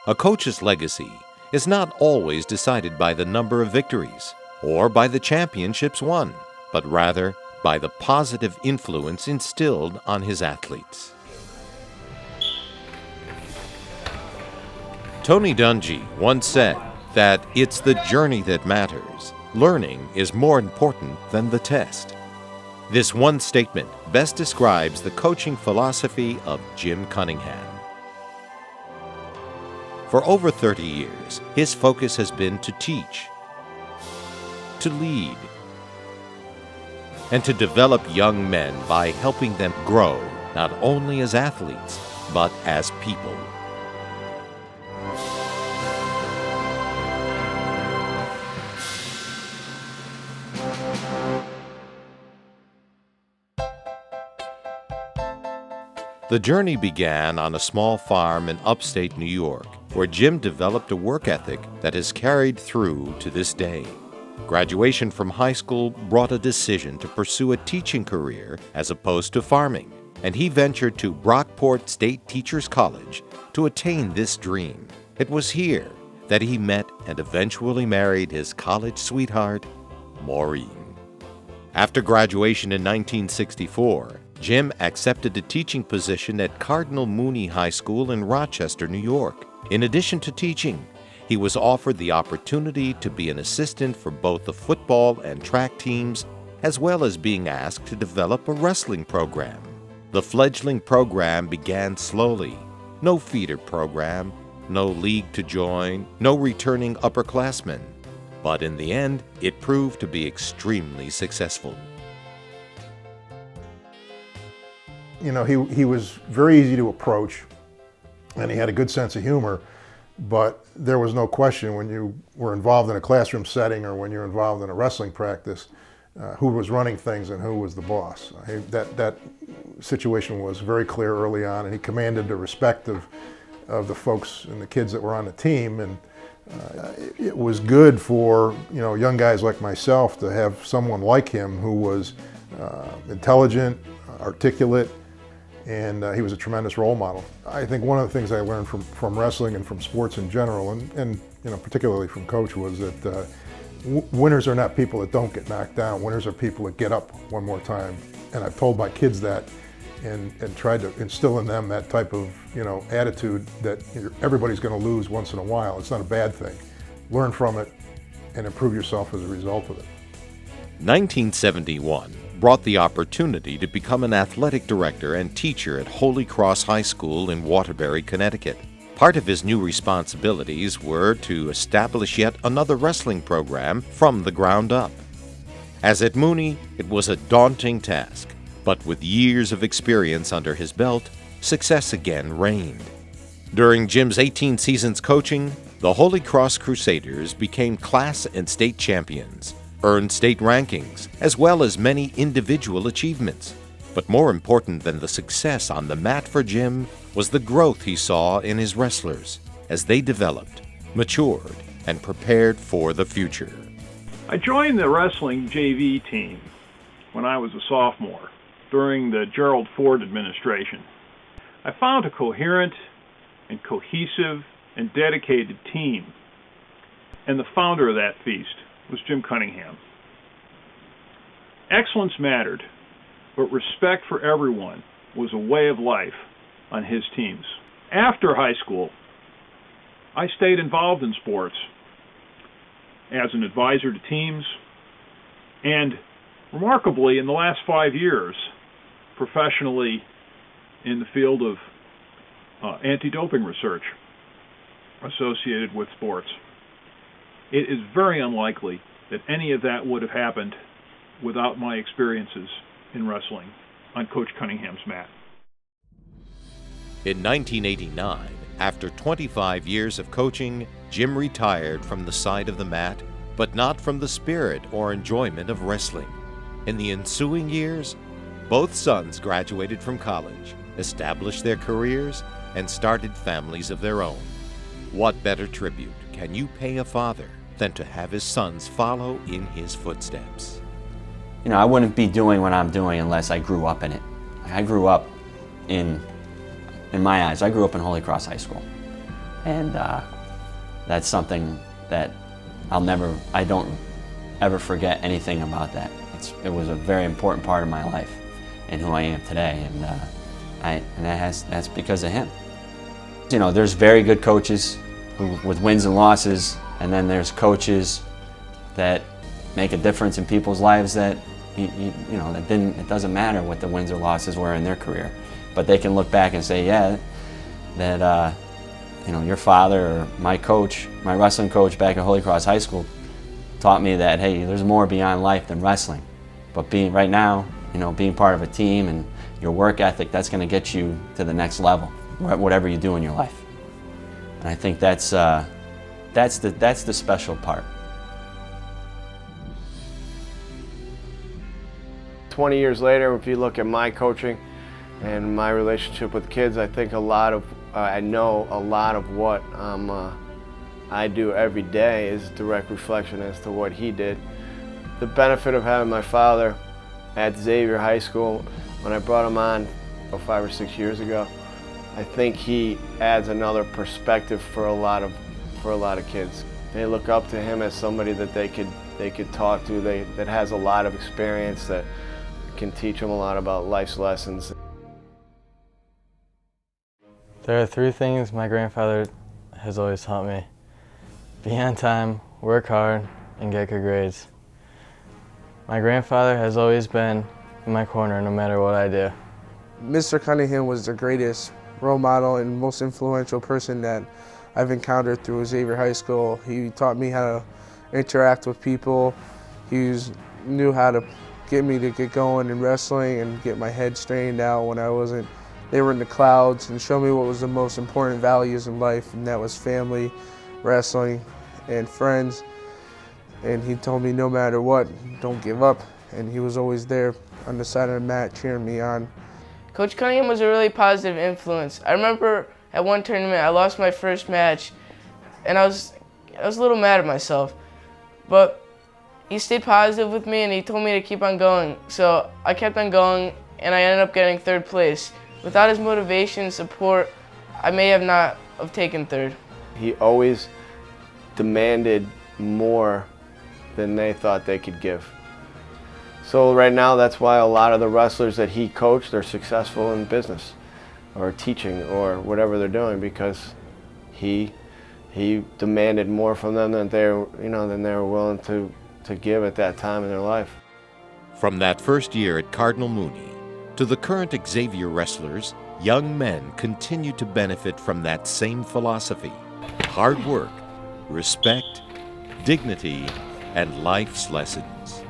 A coach's legacy is not always decided by the number of victories or by the championships won, but rather by the positive influence instilled on his athletes. Tony Dungy once said that it's the journey that matters. Learning is more important than the test. This one statement best describes the coaching philosophy of Jim Cunningham. For over 30 years, his focus has been to teach, to lead, and to develop young men by helping them grow not only as athletes, but as people. The journey began on a small farm in upstate New York, where Jim developed a work ethic that has carried through to this day. Graduation from high school brought a decision to pursue a teaching career as opposed to farming, and he ventured to Brockport State Teachers College to attain this dream. It was here that he met and eventually married his college sweetheart, Maureen. After graduation in 1964, Jim accepted a teaching position at Cardinal Mooney High School in Rochester, New York. In addition to teaching, he was offered the opportunity to be an assistant for both the football and track teams, as well as being asked to develop a wrestling program. The fledgling program began slowly. No feeder program, no league to join, no returning upperclassmen. But in the end, it proved to be extremely successful. You know, he was very easy to approach, and he had a good sense of humor, but there was no question when you were involved in a classroom setting or when you're involved in a wrestling practice, who was running things and who was the boss. That situation was very clear early on, and he commanded the respect of the folks and the kids that were on the team, and it was good for, you know, young guys like myself to have someone like him who was intelligent, articulate, and he was a tremendous role model. I think one of the things I learned from wrestling and from sports in general, and you know, particularly from Coach, was that winners are not people that don't get knocked down. Winners are people that get up one more time. And I've told my kids that, and tried to instill in them that type of, you know, attitude that everybody's going to lose once in a while. It's not a bad thing. Learn from it and improve yourself as a result of it. 1971 brought the opportunity to become an athletic director and teacher at Holy Cross High School in Waterbury, Connecticut. Part of his new responsibilities were to establish yet another wrestling program from the ground up. As at Mooney, it was a daunting task, but with years of experience under his belt, success again reigned. During Jim's 18 seasons coaching, the Holy Cross Crusaders became class and state champions, earned state rankings, as well as many individual achievements. But more important than the success on the mat for Jim was the growth he saw in his wrestlers as they developed, matured, and prepared for the future. I joined the wrestling JV team when I was a sophomore during the Gerald Ford administration. I found a coherent and cohesive and dedicated team, and the founder of that feast was Jim Cunningham. Excellence mattered, but respect for everyone was a way of life on his teams. After high school, I stayed involved in sports as an advisor to teams, and remarkably, in the last 5 years, professionally in the field of anti-doping research associated with sports. It is very unlikely that any of that would have happened without my experiences in wrestling on Coach Cunningham's mat. In 1989, after 25 years of coaching, Jim retired from the side of the mat, but not from the spirit or enjoyment of wrestling. In the ensuing years, both sons graduated from college, established their careers, and started families of their own. What better tribute can you pay a father than to have his sons follow in his footsteps? You know, I wouldn't be doing what I'm doing unless I grew up in it. I grew up in my eyes, I grew up in Holy Cross High School. And that's something that I don't ever forget anything about that. It was a very important part of my life and who I am today, and that's because of him. You know, there's very good coaches with wins and losses, and then there's coaches that make a difference in people's lives that it doesn't matter what the wins or losses were in their career, but they can look back and say, yeah, that your father or my wrestling coach back at Holy Cross High School taught me that, hey, there's more beyond life than wrestling. But being part of a team and your work ethic, that's going to get you to the next level, whatever you do in your life. And I think that's the special part. 20 years later, if you look at my coaching and my relationship with kids, I think I know a lot of what I do every day is a direct reflection as to what he did. The benefit of having my father at Xavier High School, when I brought him on 5 or 6 years ago, I think he adds another perspective for a lot of kids. They look up to him as somebody that they could talk to, that has a lot of experience, that can teach them a lot about life's lessons. There are 3 things my grandfather has always taught me: be on time, work hard, and get good grades. My grandfather has always been in my corner no matter what I do. Mr. Cunningham was the greatest role model and most influential person that I've encountered through Xavier High School. He taught me how to interact with people. He knew how to get me to get going in wrestling and get my head straightened out when they were in the clouds, and show me what was the most important values in life, and that was family, wrestling, and friends. And he told me no matter what, don't give up. And he was always there on the side of the mat cheering me on. Coach Cunningham was a really positive influence. I remember at one tournament I lost my first match, and I was a little mad at myself. But he stayed positive with me and he told me to keep on going. So I kept on going and I ended up getting 3rd place. Without his motivation and support, I may have not have taken 3rd. He always demanded more than they thought they could give. So right now, that's why a lot of the wrestlers that he coached, they're successful in business or teaching or whatever they're doing, because he demanded more from them than they were willing to give at that time in their life. From that first year at Cardinal Mooney to the current Xavier wrestlers, young men continue to benefit from that same philosophy: hard work, respect, dignity, and life's lessons.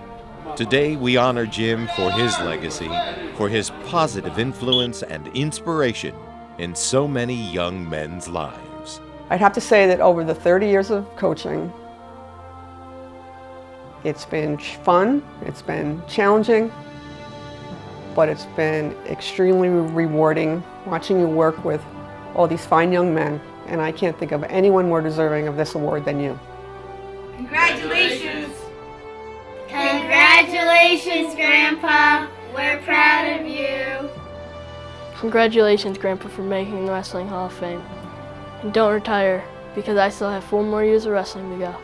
Today we honor Jim for his legacy, for his positive influence and inspiration in so many young men's lives. I'd have to say that over the 30 years of coaching, it's been fun, it's been challenging, but it's been extremely rewarding watching you work with all these fine young men, and I can't think of anyone more deserving of this award than you. Congratulations! Congratulations, Grandpa! We're proud of you! Congratulations, Grandpa, for making the Wrestling Hall of Fame. And don't retire, because I still have 4 more years of wrestling to go.